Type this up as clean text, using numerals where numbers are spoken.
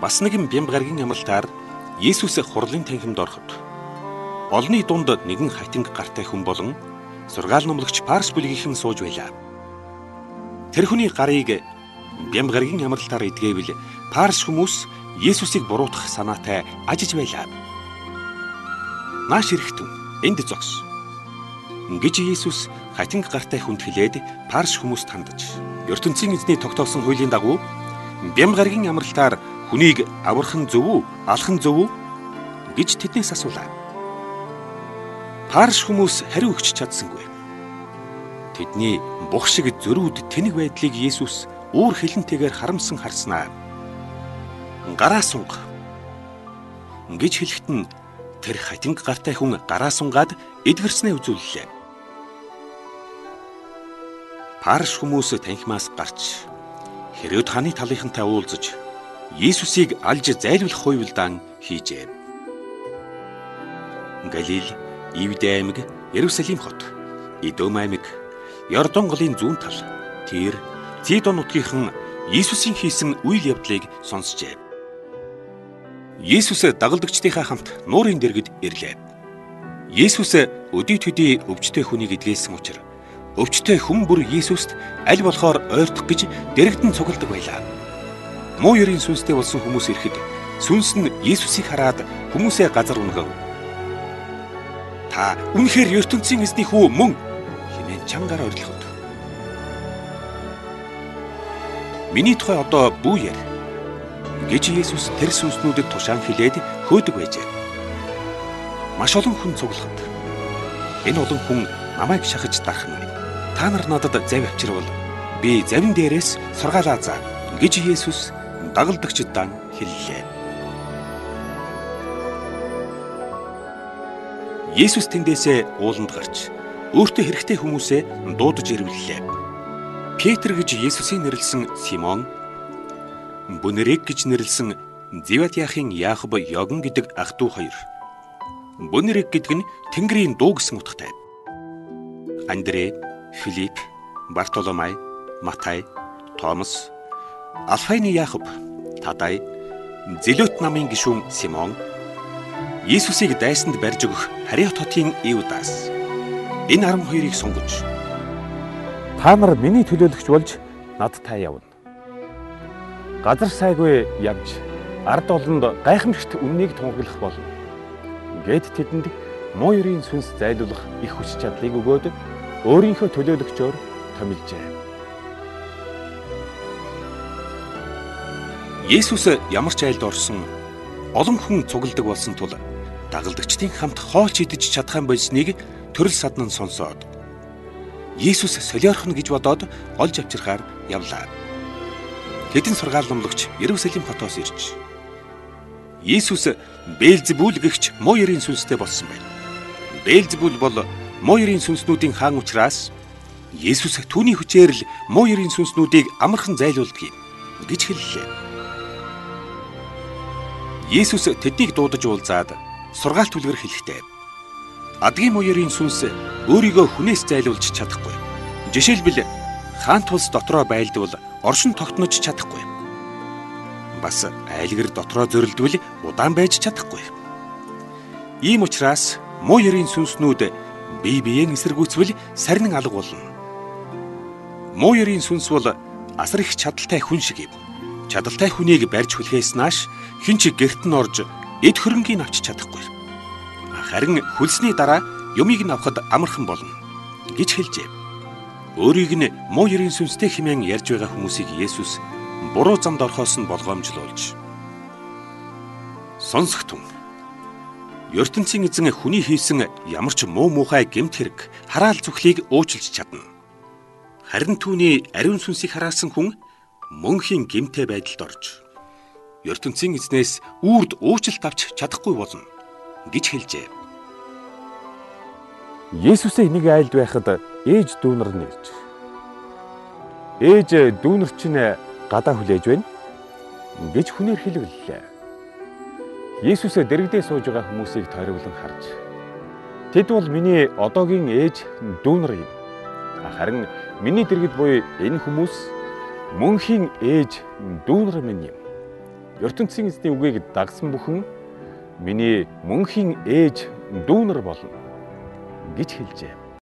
Бас нэгэн Бямбгаргийн амралтаар Есүс хурлын танхимд ороход олонний дунд нэгэн хатинг гартай хүн болон сургаал номлогч Парс бүлгийнхэн сууж байлаа. Тэр хүний гарыг Бямбгаргийн амралтаар эдгээвэл Парс хүмүүс Есүсийг буруутгах санаатай ажиж байлаа. Нааш ирэхтэн энд зогс гэж Есүс хатинг гартай хүнд хэлээд Парс хүмүүст хандаж ертөнцийн эзний тогтоосон хуулийн дагуу Бямбгаргийн амралтаар хүнийг аврах нь зөв үү, алах нь зөв үү гэж тэднээс асуулаа. Парс хүмүүс хариу өгч чадсангүй. Тэдний бух шиг зөрүүд тэнэг байдлыг Есүс үүр хилэнтэйгээр харамсан харснаа. Гараа сунга гэж хэлэхэд нь тэр хатинг гартай хүн гараа сунгаад эдгэрснээ үзүүллээ. Парс хүмүүс танхимаас гарч Херод хааны талынхантай уулзаж Есүсийг алж зайлуулах хуйвалдаан хийжээ. Галил, Ивдэ аймаг, Иерусалим хот, Идом аймаг, Йордан голын зүүн тал, Тир, Сидон нутгийнхан Есүсийн хийсэн үйл явдлыг сонсжээ. Есүс дагалдагчдынхаа хамт нуурын дэргэд ирлээ. Есүс өдий төдий өвчтөе хүнийг эдгээсэн учраас өвчтөе хүн бүр Есүст аль болохоор ойртох гэж дэрэгдэн цугладаг байлаа. Муу ёрийн сүнстэй болсон хүмүүс ирэхэд сүнс нь Есүсийг хараад хүмүүсээ газар унгав. Та үнэхээр ертөнцийн эзний хүү мөн хэмээн чангаар орилгод. Миний тухай одоо бүү яар гэж Есүс тэр сүнснүүдэд тушаан хэлээд хөөдөг байжээ. Маш олон хүн цуглахад энэ олон хүн намайг шахаж дарах нь. Та нар надад завь авчирвал би завин дээрээс сургаалаа заа гэж Есүс дагалдагчдаа хэллээ. Есүс тэндээсээ ууланд гарч өөртөө хэрэгтэй хүмүүсээ дуудаж ирвэллээ. Петр гэж Есүсийн нэрлсэн Симон, Бунерэг гэж нэрлсэн Зеведеяхын Яаков Йоган гэдэг ах トゥ хоёр. Бунерэг гэдэг нь Тэнгэрийн дуу гэсэн утгатай. Андрэ, Филипп, Бартоломай, Матай, Томас, Алфайны Яаков, Тадай, Зелот намын гишүүн Симон, Есүсийг дайсанд барьж өгөх Хариот хотын Иудас. Энэ 12-ыг сунгаж та нар миний төлөөлөгч болж надтай явна. Газар сайгүй явж ард олонд гайхамшигт үннийг тунгаглах болно. Гэт тэдэнд муу ёрийн сүнс зайлуулах их хүч чадлыг өгөөд өөрийнхөө төлөөлөгчөөр томилжээ. Есүс ямар ч айлд орсон олон хүн цугладаг болсон тул дагалдагчдын хамт хоолч идэж чадах юм болсныг төрөл садан нь сонсоод Есүс солиорхон гэж бодоод олж авчирхаар явлаа. Хэдэн сургаал номлогч Иерусалим хотоос ирж Есүс Беэлзебул гэгч муу ёрийн сүнстэй болсон байна. Беэлзебул бол муу ёрийн сүнснүүдийн хаан учраас Есүс түүний хүчээр л муу ёрийн сүнснүүдийг амархан зайлуулдаг юм гэж хэллээ. Есүс тэднийг дуудаж уулзаад сургаалт үлгэр хэлэхдээ адгийн муу ёрийн сүнс өөрийгөө хүнээс зайлуулж чадахгүй. Жишээлбэл хаан тулс дотроо байлдвал оршин тогтнож чадахгүй. Бас айлгэр дотроо зөрөлдвөл удаан байж чадахгүй. Ийм учраас муу ёрийн сүнснүүд бие биеэн эсэргүүцвэл сарнин алга болно. Муу ёрийн сүнс бол асар их чадaltaй хүн шиг юм. Чадaltaй хүнийг барьж хүлхээс нааш хинч гэрт нь орж эд хөрөнгийг авч чадахгүй. Харин хөлсний дараа юмыг нь авахд амархан болно гэж хэлжээ. Өөрийг нь муу ёрийн сүнстэй хэмээн ярьж байгаа хүмүүсийг Есүс буруу замд орхоос нь болгоомжлуулж сонсогтун. ертөнцийн эзэн хүний хийсэн ямар ч муу муухай гэмт хэрэг хараал зүхлийг уучлж чадна. Харин түүний ариун сүнсийг хараасан хүн мөнхийн гэмтэй байдалд орж ертөнцийн эзнээс үрд уучлалт авч чадахгүй болно гэж хэлжээ. Есүсээ нэг айлд байхад ээж дүүнэр нь ирж ээж дүүнэр чинь гадаа хүлээж байна гэж хүнээр хэлвэллээ. Есүс дэрэгдээ сууж байгаа хүмүүсийг тойрволон харж тэд бол миний одоогийн ээж дүүнэр юм. Харин миний дэргэд буй энэ хүмүүс мөнхийн ээж дүүнэр минь юм ертөнцийн эзний үгийг дагсан бүхэн миний мөнхийн ээж дүү нар болно гэж хэлжээ.